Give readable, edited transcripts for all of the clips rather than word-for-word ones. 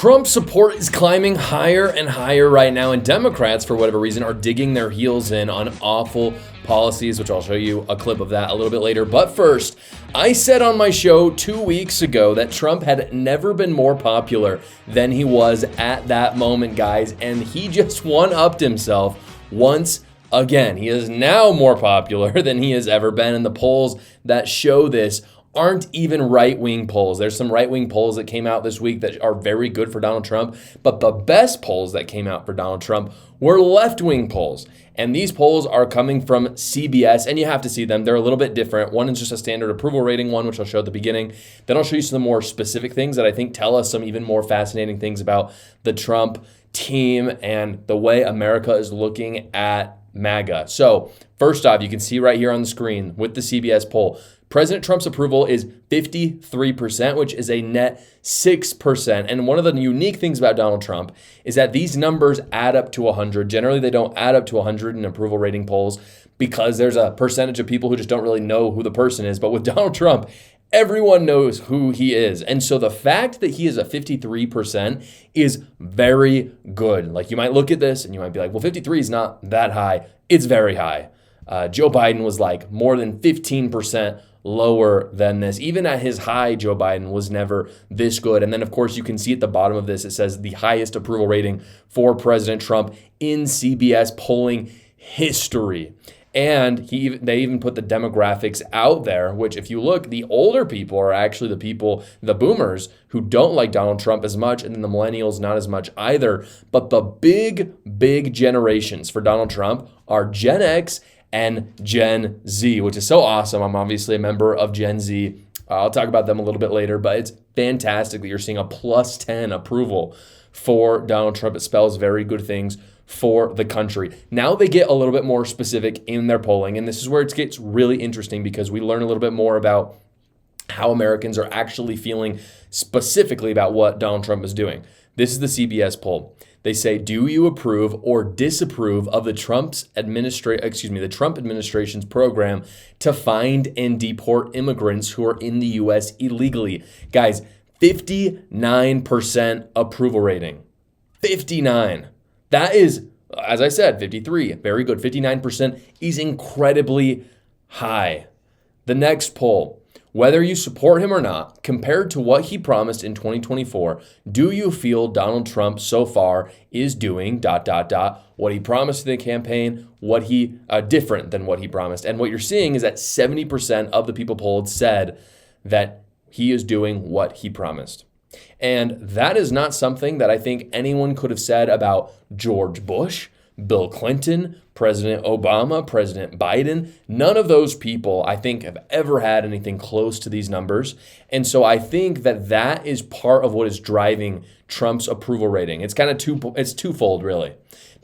Trump support is climbing higher and higher right now, and Democrats, for whatever reason, are digging their heels in on awful policies, which I'll show you a clip of that a little bit later. But first, I said on my show 2 weeks ago that Trump had never been more popular than he was at that moment, guys, and he just one-upped himself once again. He is now more popular than he has ever been, and the polls that show this aren't even right-wing polls. There's some right-wing polls that came out this week that are very good for Donald Trump, but the best polls that came out for Donald Trump were left-wing polls. And these polls are coming from CBS, and you have to see them. They're a little bit different. One is just a standard approval rating one, which I'll show at the beginning. Then I'll show you some more specific things that I think tell us some even more fascinating things about the Trump team and the way America is looking at MAGA. So first off, you can see right here on the screen with the CBS poll, President Trump's approval is 53%, which is a net 6%. And one of the unique things about Donald Trump is that these numbers add up to 100. Generally, they don't add up to 100 in approval rating polls because there's a percentage of people who just don't really know who the person is. But with Donald Trump, everyone knows who he is. And so the fact that he is a 53% is very good. Like, you might look at this and you might be like, well, 53 is not that high. It's very high. Joe Biden was like more than 15% lower than this. Even at his high, Joe Biden was never this good. And then, of course, you can see at the bottom of this, it says the highest approval rating for President Trump in CBS polling history. And they even put the demographics out there, which if you look, the older people are actually the people, the boomers, who don't like Donald Trump as much, and then the millennials not as much either. But the big generations for Donald Trump are Gen X and Gen Z, which is so awesome. I'm obviously a member of Gen Z. I'll talk about them a little bit later, but it's fantastic that you're seeing a plus 10 approval for Donald Trump. It spells very good things for the country. Now they get a little bit more specific in their polling, and this is where it gets really interesting because we learn a little bit more about how Americans are actually feeling specifically about what Donald Trump is doing. This is the CBS poll. They say, do you approve or disapprove of the Trump administration's program to find and deport immigrants who are in the U.S. illegally? Guys, 59% approval rating. 59. That is, as I said, 53. Very good. 59% is incredibly high. The next poll. Whether you support him or not, compared to what he promised in 2024, do you feel Donald Trump so far is doing ... what he promised in the campaign, different than what he promised? And what you're seeing is that 70% of the people polled said that he is doing what he promised. And that is not something that I think anyone could have said about George Bush, Bill Clinton, President Obama, President Biden. None of those people, I think, have ever had anything close to these numbers. And so I think that that is part of what is driving Trump's approval rating. It's kind of twofold, really.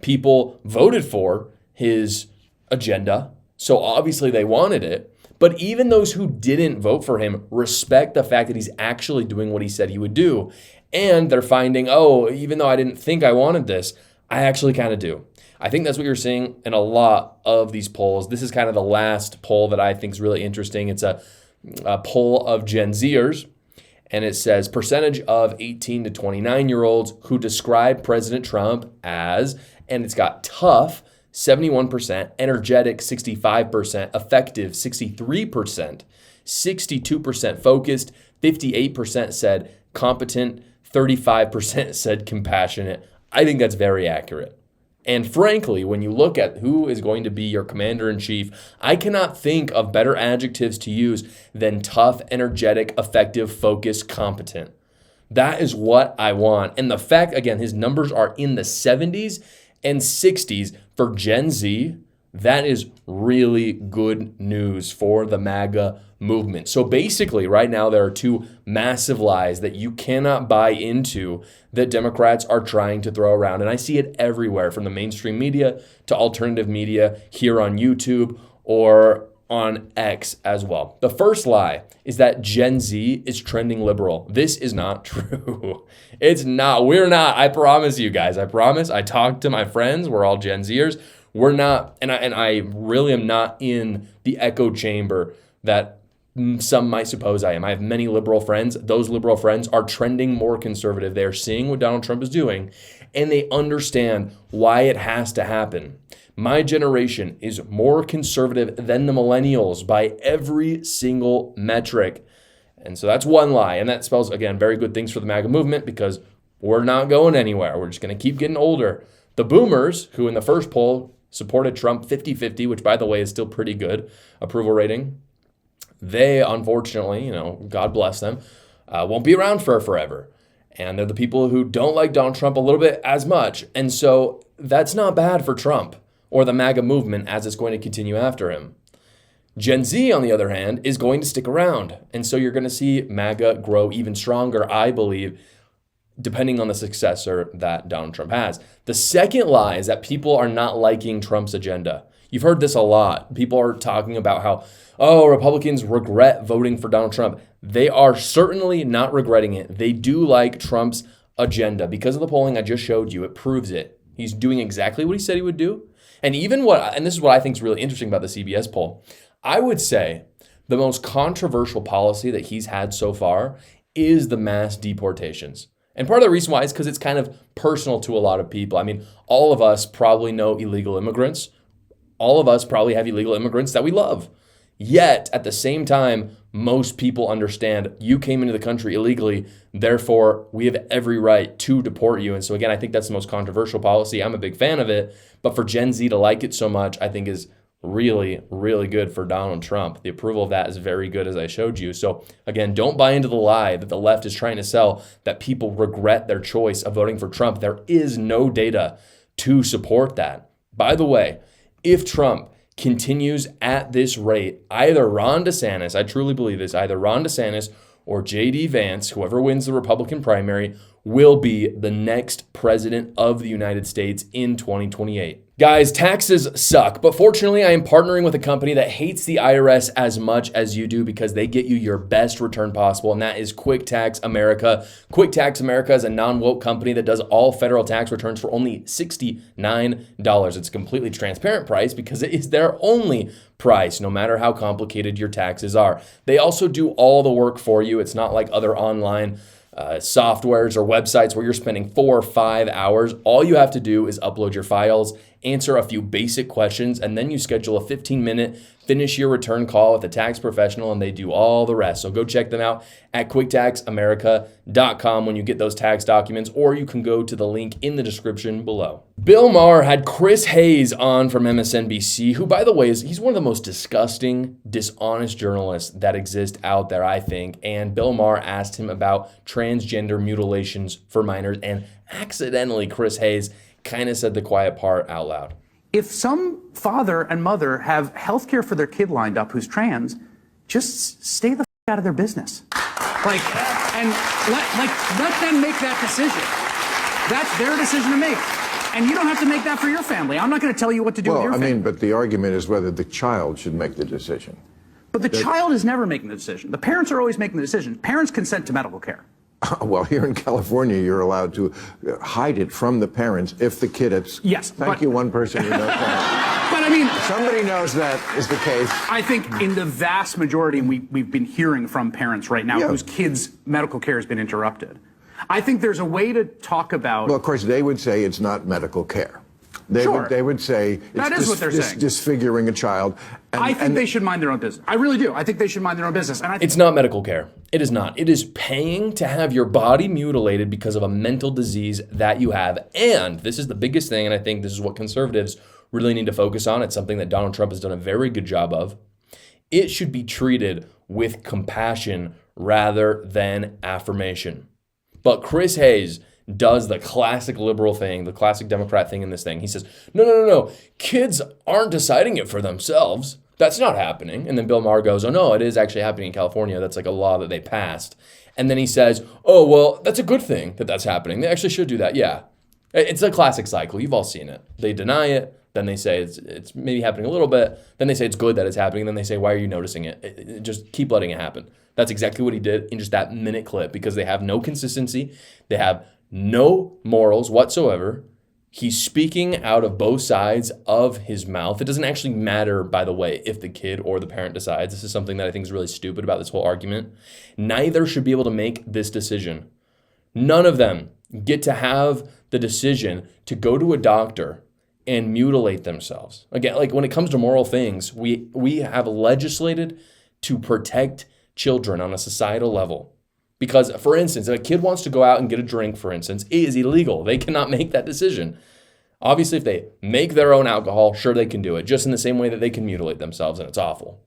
People voted for his agenda, so obviously they wanted it. But even those who didn't vote for him respect the fact that he's actually doing what he said he would do. And they're finding, oh, even though I didn't think I wanted this, I actually kind of do. I think that's what you're seeing in a lot of these polls. This is kind of the last poll that I think is really interesting. It's a poll of Gen Zers, and it says percentage of 18 to 29-year-olds who describe President Trump as, and it's got tough, 71%, energetic, 65%, effective, 63%, 62% focused, 58% said competent, 35% said compassionate. I think that's very accurate. And frankly, when you look at who is going to be your commander-in-chief, I cannot think of better adjectives to use than tough, energetic, effective, focused, competent. That is what I want. And the fact, again, his numbers are in the 70s and 60s for Gen Z, that is really good news for the MAGA movement. So basically, right now, there are two massive lies that you cannot buy into that Democrats are trying to throw around. And I see it everywhere, from the mainstream media to alternative media here on YouTube or on X as well. The first lie is that Gen Z is trending liberal. This is not true. It's not. We're not. I promise you guys. I promise. I talked to my friends. We're all Gen Zers. We're not. And I really am not in the echo chamber that some might suppose I am. I have many liberal friends. Those liberal friends are trending more conservative. They are seeing what Donald Trump is doing, and they understand why it has to happen. My generation is more conservative than the millennials by every single metric. And so that's one lie. And that spells, again, very good things for the MAGA movement because we're not going anywhere. We're just going to keep getting older. The boomers, who in the first poll supported Trump 50-50, which, by the way, is still pretty good approval rating, they, unfortunately, God bless them, won't be around for forever. And they're the people who don't like Donald Trump a little bit as much. And so that's not bad for Trump or the MAGA movement as it's going to continue after him. Gen Z, on the other hand, is going to stick around. And so you're going to see MAGA grow even stronger, I believe, depending on the successor that Donald Trump has. The second lie is that people are not liking Trump's agenda. You've heard this a lot. People are talking about how, Republicans regret voting for Donald Trump. They are certainly not regretting it. They do like Trump's agenda. Because of the polling I just showed you, it proves it. He's doing exactly what he said he would do. And this is what I think is really interesting about the CBS poll. I would say the most controversial policy that he's had so far is the mass deportations. And part of the reason why is because it's kind of personal to a lot of people. I mean, all of us probably know illegal immigrants. All of us probably have illegal immigrants that we love. Yet, at the same time, most people understand you came into the country illegally, therefore we have every right to deport you. And so again, I think that's the most controversial policy. I'm a big fan of it, but for Gen Z to like it so much, I think is really, really good for Donald Trump. The approval of that is very good, as I showed you. So again, don't buy into the lie that the left is trying to sell that people regret their choice of voting for Trump. There is no data to support that. By the way, if Trump continues at this rate, either Ron DeSantis, I truly believe this, either Ron DeSantis or J.D. Vance, whoever wins the Republican primary, will be the next president of the United States in 2028. Guys, taxes suck, but fortunately I am partnering with a company that hates the IRS as much as you do because they get you your best return possible, and that is Quick Tax America. Quick Tax America is a non-woke company that does all federal tax returns for only $69. It's a completely transparent price because it is their only price, no matter how complicated your taxes are. They also do all the work for you. It's not like other online softwares or websites where you're spending 4 or 5 hours. All you have to do is upload your files, answer a few basic questions, and then you schedule a 15-minute finish your return call with a tax professional, and they do all the rest. So go check them out at quicktaxamerica.com when you get those tax documents, or you can go to the link in the description below. Bill Maher had Chris Hayes on from MSNBC, who, by the way, he's one of the most disgusting, dishonest journalists that exist out there, I think. And Bill Maher asked him about transgender mutilations for minors, and accidentally Chris Hayes kind of said the quiet part out loud. If some father and mother have health care for their kid lined up who's trans, just stay the out of their business. Let them make that decision. That's their decision to make. And you don't have to make that for your family. I'm not going to tell you what to do with your family. But the argument is whether the child should make the decision. But the child is never making the decision. The parents are always making the decision. Parents consent to medical care. Well, here in California, you're allowed to hide it from the parents if the kid is. Yes. Thank you, one person who knows that. But I mean, somebody knows that is the case. I think in the vast majority, and we've been hearing from parents right now whose kids' medical care has been interrupted. I think there's a way to talk about. Well, of course, they would say it's not medical care. They would say it's disfiguring a child. I think they should mind their own business. I really do. I think they should mind their own business. And it's not medical care. It is not. It is paying to have your body mutilated because of a mental disease that you have. And this is the biggest thing, and I think this is what conservatives really need to focus on. It's something that Donald Trump has done a very good job of. It should be treated with compassion rather than affirmation. But Chris Hayes does the classic liberal thing, the classic Democrat thing in this thing. He says, no. Kids aren't deciding it for themselves. That's not happening. And then Bill Maher goes, oh, no, it is actually happening in California. That's like a law that they passed. And then he says, oh, well, that's a good thing that that's happening. They actually should do that. Yeah. It's a classic cycle. You've all seen it. They deny it. Then they say it's maybe happening a little bit. Then they say it's good that it's happening. Then they say, why are you noticing it? Just keep letting it happen. That's exactly what he did in just that minute clip because they have no consistency. They have no morals whatsoever. He's speaking out of both sides of his mouth. It doesn't actually matter, by the way, if the kid or the parent decides. This is something that I think is really stupid about this whole argument. Neither should be able to make this decision. None of them get to have the decision to go to a doctor and mutilate themselves. Again, like when it comes to moral things, we have legislated to protect children on a societal level. Because, for instance, if a kid wants to go out and get a drink, for instance, it is illegal. They cannot make that decision. Obviously, if they make their own alcohol, sure, they can do it, just in the same way that they can mutilate themselves, and it's awful.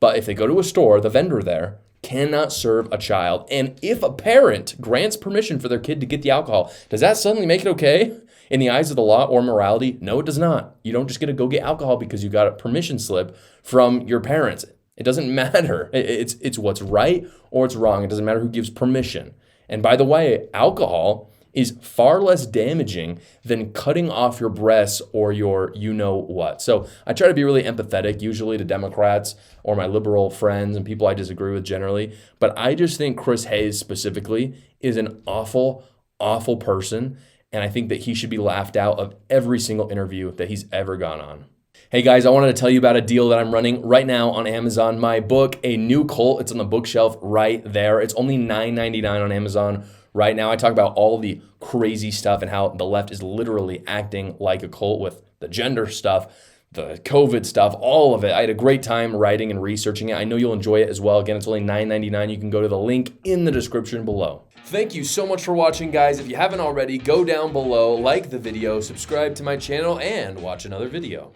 But if they go to a store, the vendor there cannot serve a child. And if a parent grants permission for their kid to get the alcohol, does that suddenly make it okay in the eyes of the law or morality? No, it does not. You don't just get to go get alcohol because you got a permission slip from your parents. It doesn't matter. It's what's right or it's wrong. It doesn't matter who gives permission. And by the way, alcohol is far less damaging than cutting off your breasts or your you-know-what. So I try to be really empathetic, usually to Democrats or my liberal friends and people I disagree with generally. But I just think Chris Hayes specifically is an awful, awful person. And I think that he should be laughed out of every single interview that he's ever gone on. Hey guys, I wanted to tell you about a deal that I'm running right now on Amazon. My book, A New Cult, it's on the bookshelf right there. It's only $9.99 on Amazon right now. I talk about all the crazy stuff and how the left is literally acting like a cult with the gender stuff, the COVID stuff, all of it. I had a great time writing and researching it. I know you'll enjoy it as well. Again, it's only $9.99. You can go to the link in the description below. Thank you so much for watching, guys. If you haven't already, go down below, like the video, subscribe to my channel, and watch another video.